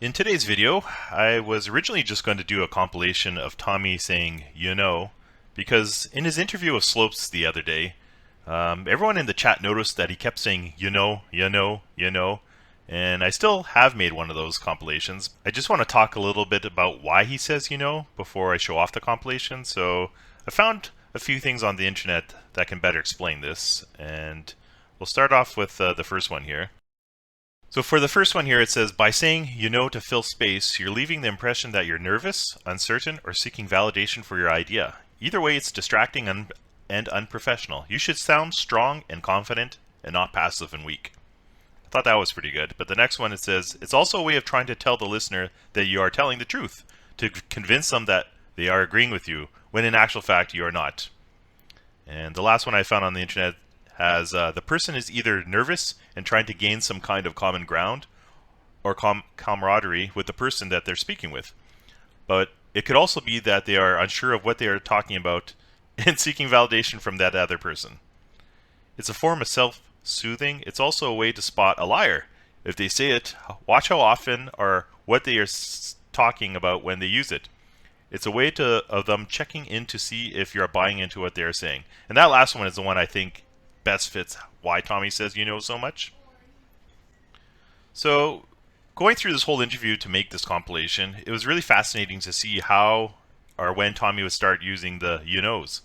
In today's video, I was originally just going to do a compilation of Tommy saying, because in his interview with Slopes the other day, everyone in the chat noticed that he kept saying, and I still have made one of those compilations. I just want to talk a little bit about why he says, before I show off the compilation. So I found a few things on the internet that can better explain this, and we'll start off with the first one here. So for the first one here, it says, by saying to fill space, you're leaving the impression that you're nervous, uncertain, or seeking validation for your idea. Either way, it's distracting and unprofessional. You should sound strong and confident and not passive and weak. I thought that was pretty good. But the next one, it says, it's also a way of trying to tell the listener that you are telling the truth, to convince them that they are agreeing with you, when in actual fact you are not. And the last one I found on the internet has the person is either nervous and trying to gain some kind of common ground or camaraderie with the person that they're speaking with. But it could also be that they are unsure of what they are talking about and seeking validation from that other person. It's a form of self-soothing. It's also a way to spot a liar. If they say it, watch how often or what they are talking about when they use it. It's a way of them checking in to see if you're buying into what they're saying. And that last one is the one I think best fits why Tommy says so much. So, going through this whole interview to make this compilation, it was really fascinating to see how or when Tommy would start using the knows.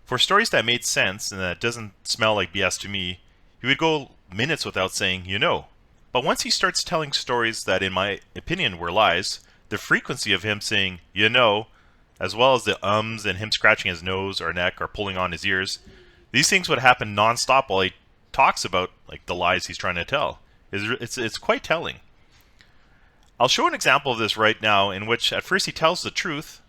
For stories that made sense and that doesn't smell like BS to me, he would go minutes without saying But once he starts telling stories that in my opinion were lies, the frequency of him saying as well as the ums and him scratching his nose or neck or pulling on his ears, these things would happen non-stop while he talks about like the lies he's trying to tell. It's quite telling. I'll show an example of this right now in which at first he tells the truth,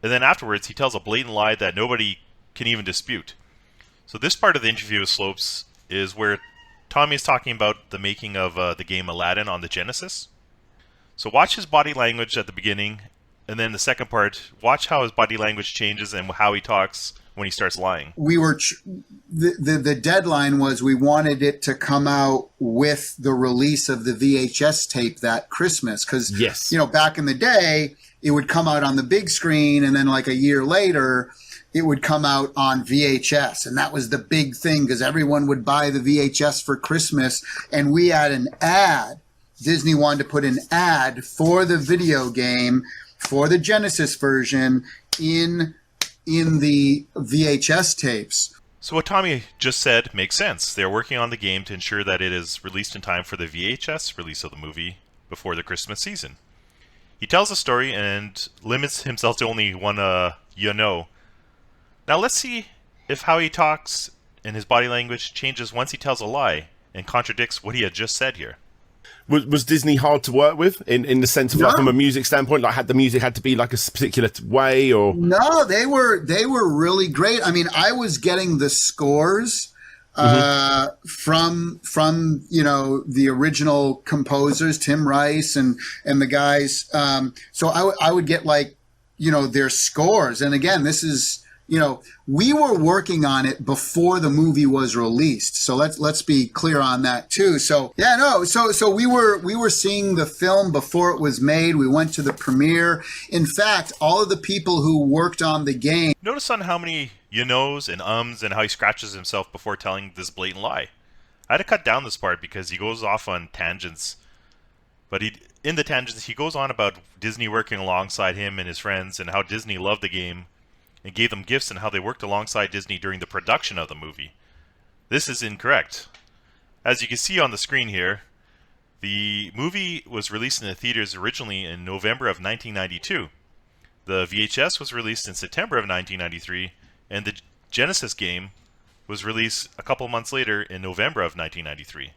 and then afterwards he tells a blatant lie that nobody can even dispute. So this part of the interview with Slopes is where Tommy is talking about the making of the game Aladdin on the Genesis. So watch his body language at the beginning, and then the second part, watch how his body language changes and how he talks when he starts lying. We were the deadline was we wanted it to come out with the release of the VHS tape that Christmas, because yes, back in the day it would come out on the big screen, and then like a year later it would come out on VHS, and that was the big thing because everyone would buy the VHS for Christmas, and we had an ad. Disney wanted to put an ad for the video game for the Genesis version in the VHS tapes. So what Tommy just said makes sense. They're working on the game to ensure that it is released in time for the VHS release of the movie before the Christmas season. He tells a story and limits himself to only one Now let's see if how he talks and his body language changes once he tells a lie and contradicts what he had just said here. Was Disney hard to work with in the sense of like from a music standpoint? Like, had the music had to be like a particular way, or no? They were really great. I mean, I was getting the scores from the original composers, Tim Rice and the guys. So I would get like their scores. And again, this is we were working on it before the movie was released. So let's be clear on that too. So so we were seeing the film before it was made. We went to the premiere. In fact, all of the people who worked on the game. Notice on how many knows and ums and how he scratches himself before telling this blatant lie. I had to cut down this part because he goes off on tangents. But in the tangents, he goes on about Disney working alongside him and his friends and how Disney loved the game and gave them gifts and how they worked alongside Disney during the production of the movie. This is incorrect. As you can see on the screen here, the movie was released in the theaters originally in November of 1992. The VHS was released in September of 1993, and the Genesis game was released a couple months later in November of 1993.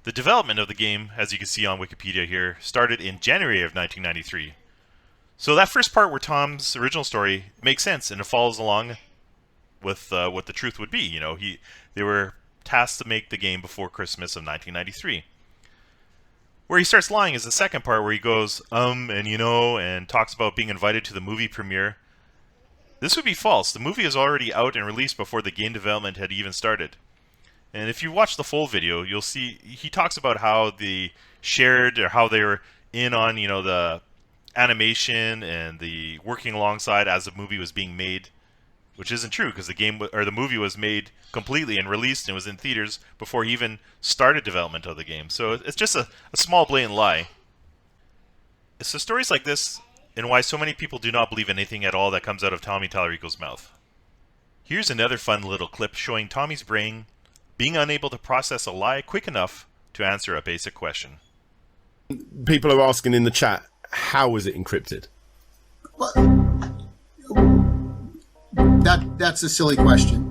The development of the game, as you can see on Wikipedia here, started in January of 1993. So that first part where Tom's original story makes sense, and it follows along with what the truth would be. They were tasked to make the game before Christmas of 1993. Where he starts lying is the second part where he goes and talks about being invited to the movie premiere. This would be false. The movie is already out and released before the game development had even started. And if you watch the full video, you'll see he talks about how they shared or how they were in on, you know, the animation and the working alongside as the movie was being made, which isn't true because the movie was made completely and released and was in theaters before he even started development of the game. So it's just a small blatant lie. So stories like this and why so many people do not believe anything at all that comes out of Tommy Tallarico's mouth. Here's another fun little clip showing Tommy's brain being unable to process a lie quick enough to answer a basic question. People are asking in the chat, how was it encrypted? Well, that's a silly question.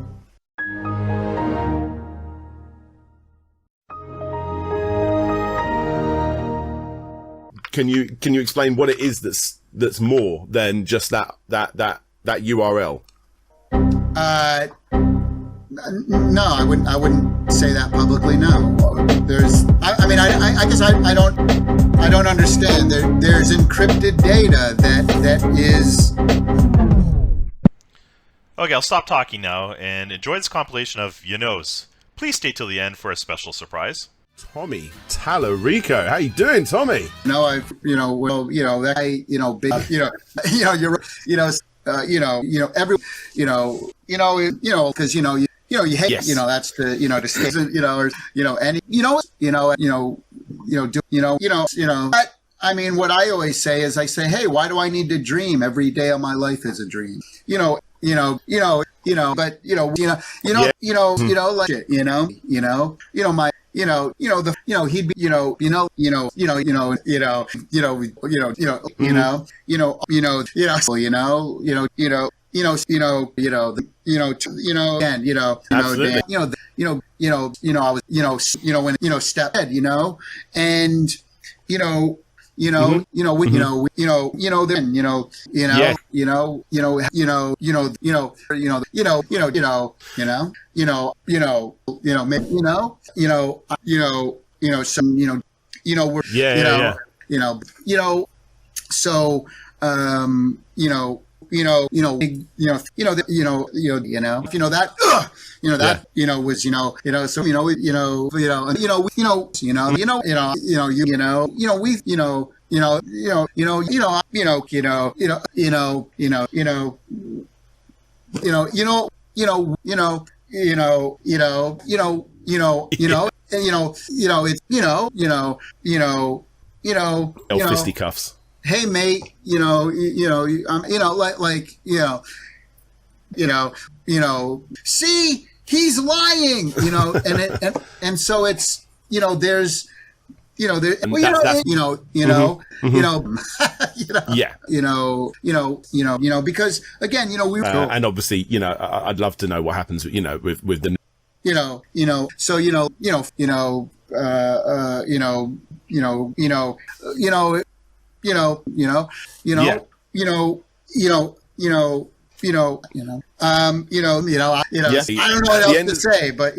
Can you explain what it is that's more than just that URL? No, I wouldn't say that publicly. No, I guess I don't understand. There's encrypted data that is. Okay, I'll stop talking now and enjoy this compilation of you knows. Please stay till the end for a special surprise. Tommy Tallarico, how you doing, Tommy? No, big, every, because you hate, yes. That's the, to stay, but I mean, what I always say is I say, hey, why do I need to dream? Every day of my life is a dream, but like, he'd be, when, step ahead, and, so, Fisticuffs. Hey mate, see, he's lying, and so it's, there's, because again, and obviously, I'd love to know what happens, with the, I don't know what else to say, but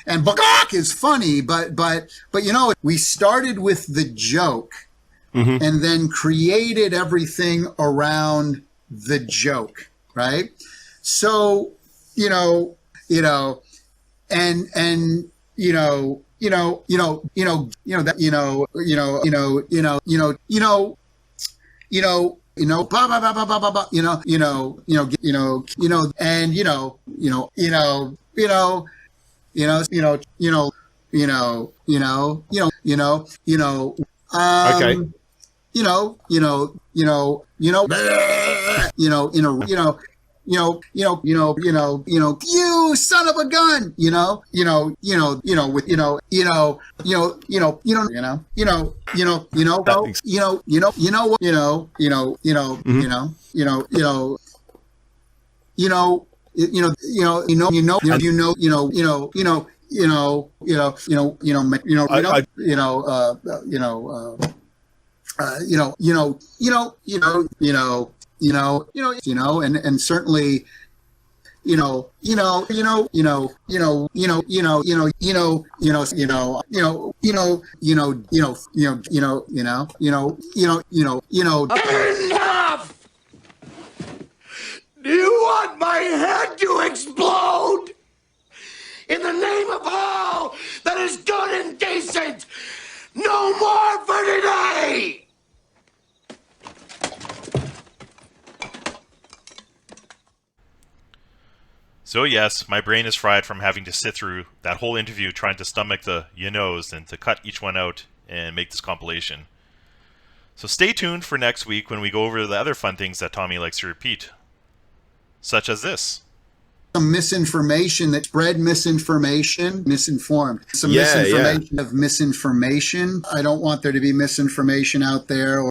and Bagak is funny, but we started with the joke, and then created everything around the joke, right? So, you son of a gun, and certainly, Enough! Do you want my head to explode? In the name of all that is good and decent, no more for today! So yes, my brain is fried from having to sit through that whole interview trying to stomach the you-knows and to cut each one out and make this compilation. So stay tuned for next week when we go over the other fun things that Tommy likes to repeat. Such as this. Some misinformation that spread misinformed. Some Yeah, misinformation of misinformation. I don't want there to be misinformation out there.